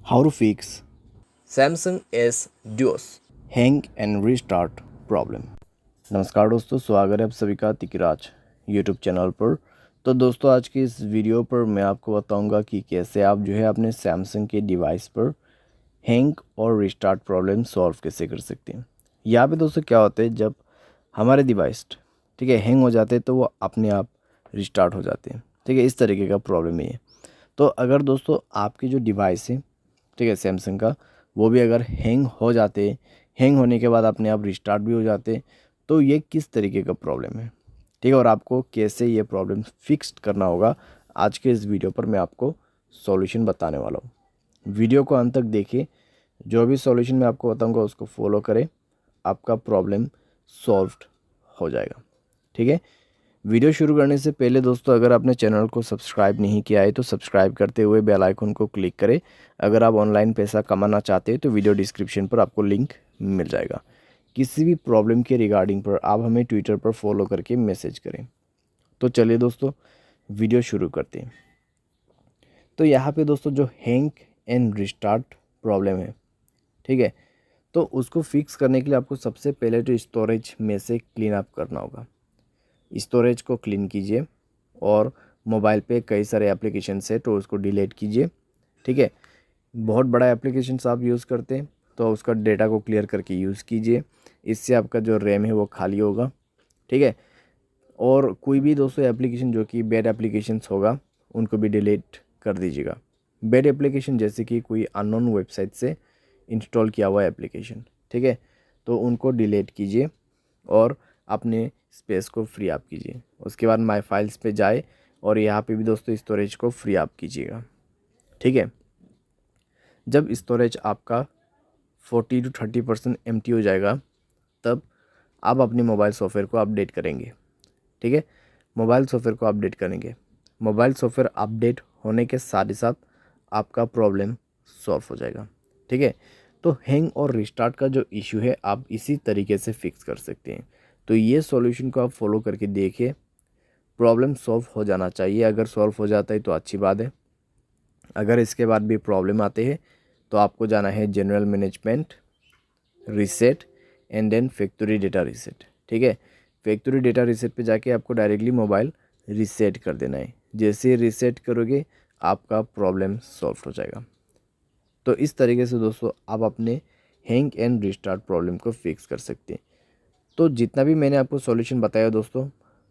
How to fix Samsung S Duos। Hang and restart problem. नमस्कार दोस्तों, स्वागत है आप सभी का तिकराज यूट्यूब चैनल पर। तो दोस्तों, आज की इस वीडियो पर मैं आपको बताऊंगा कि कैसे आप जो है अपने सैमसंग के डिवाइस पर हैंग और रीस्टार्ट प्रॉब्लम सॉल्व कैसे कर सकते हैं। यहाँ पे दोस्तों क्या होता है, जब हमारे डिवाइस ठीक है हैंग हो जाते हैं तो वो अपने आप रिस्टार्ट हो जाते हैं। ठीक है, इस तरीके का प्रॉब्लम है ये। तो अगर दोस्तों आपकी जो डिवाइस है ठीक है सैमसंग का, वो भी अगर हैंग हो जाते, हैंग होने के बाद अपने आप रिस्टार्ट भी हो जाते, तो ये किस तरीके का प्रॉब्लम है, ठीक है, और आपको कैसे ये प्रॉब्लम फिक्स करना होगा, आज के इस वीडियो पर मैं आपको सॉल्यूशन बताने वाला हूँ। वीडियो को अंत तक देखिए, जो भी सॉल्यूशन मैं आपको बताऊँगा उसको फॉलो करें, आपका प्रॉब्लम सॉल्व्ड हो जाएगा। ठीक है, वीडियो शुरू करने से पहले दोस्तों, अगर आपने चैनल को सब्सक्राइब नहीं किया है तो सब्सक्राइब करते हुए बेल आइकन को क्लिक करें। अगर आप ऑनलाइन पैसा कमाना चाहते हैं तो वीडियो डिस्क्रिप्शन पर आपको लिंक मिल जाएगा। किसी भी प्रॉब्लम के रिगार्डिंग पर आप हमें ट्विटर पर फॉलो करके मैसेज करें। तो चलिए दोस्तों, वीडियो शुरू करते हैं। तो यहाँ पे दोस्तों जो हैंग एंड रिस्टार्ट प्रॉब्लम है, ठीक है, तो उसको फिक्स करने के लिए आपको सबसे पहले तो स्टोरेज में से क्लीन अप करना होगा। स्टोरेज को क्लीन कीजिए और मोबाइल पे कई सारे एप्लीकेशंस है तो उसको डिलीट कीजिए। ठीक है, बहुत बड़ा एप्लीकेशंस आप यूज़ करते हैं तो उसका डेटा को क्लियर करके यूज़ कीजिए। इससे आपका जो रैम है वो खाली होगा। ठीक है, और कोई भी दोस्तों एप्लीकेशन जो कि बैड एप्लीकेशंस होगा उनको भी डिलीट कर दीजिएगा। बैड एप्लीकेशन जैसे कि कोई अननोन वेबसाइट से इंस्टॉल किया हुआ एप्लीकेशन, ठीक है, तो उनको डिलीट कीजिए और अपने स्पेस को फ्री अप कीजिए। उसके बाद माय फाइल्स पे जाए और यहाँ पे भी दोस्तों स्टोरेज को फ्री अप कीजिएगा। ठीक है, जब स्टोरेज आपका 40 to 30% एम्प्टी हो जाएगा, तब आप अपने मोबाइल सॉफ्टवेयर को अपडेट करेंगे। ठीक है, मोबाइल सॉफ्टवेयर को अपडेट करेंगे। मोबाइल सॉफ्टवेयर अपडेट होने के साथ ही साथ आपका प्रॉब्लम सॉल्व हो जाएगा। ठीक है, तो हैंग और रिस्टार्ट का जो इशू है आप इसी तरीके से फिक्स कर सकते हैं। तो ये सॉल्यूशन को आप फॉलो करके देखिए, प्रॉब्लम सॉल्व हो जाना चाहिए। अगर सॉल्व हो जाता है तो अच्छी बात है। अगर इसके बाद भी प्रॉब्लम आते हैं तो आपको जाना है general management, reset and then factory data reset. ठीक है, फैक्ट्री डेटा रीसेट पे जाके आपको डायरेक्टली मोबाइल रीसेट कर देना है। जैसे रीसेट करोगे आपका प्रॉब्लम सॉल्व हो जाएगा। तो इस तरीके से दोस्तों आप अपने हैंग एंड रिस्टार्ट प्रॉब्लम को फिक्स कर सकते हैं। तो जितना भी मैंने आपको सॉल्यूशन बताया दोस्तों,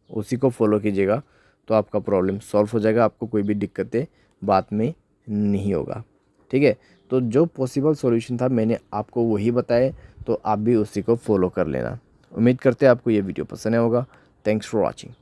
उसी को फॉलो कीजिएगा तो आपका प्रॉब्लम सॉल्व हो जाएगा। आपको कोई भी दिक्कतें बाद में नहीं होगा। ठीक है, तो जो पॉसिबल सॉल्यूशन था मैंने आपको वही बताया, तो आप भी उसी को फॉलो कर लेना। उम्मीद करते हैं आपको ये वीडियो पसंद आया होगा। Thanks for watching.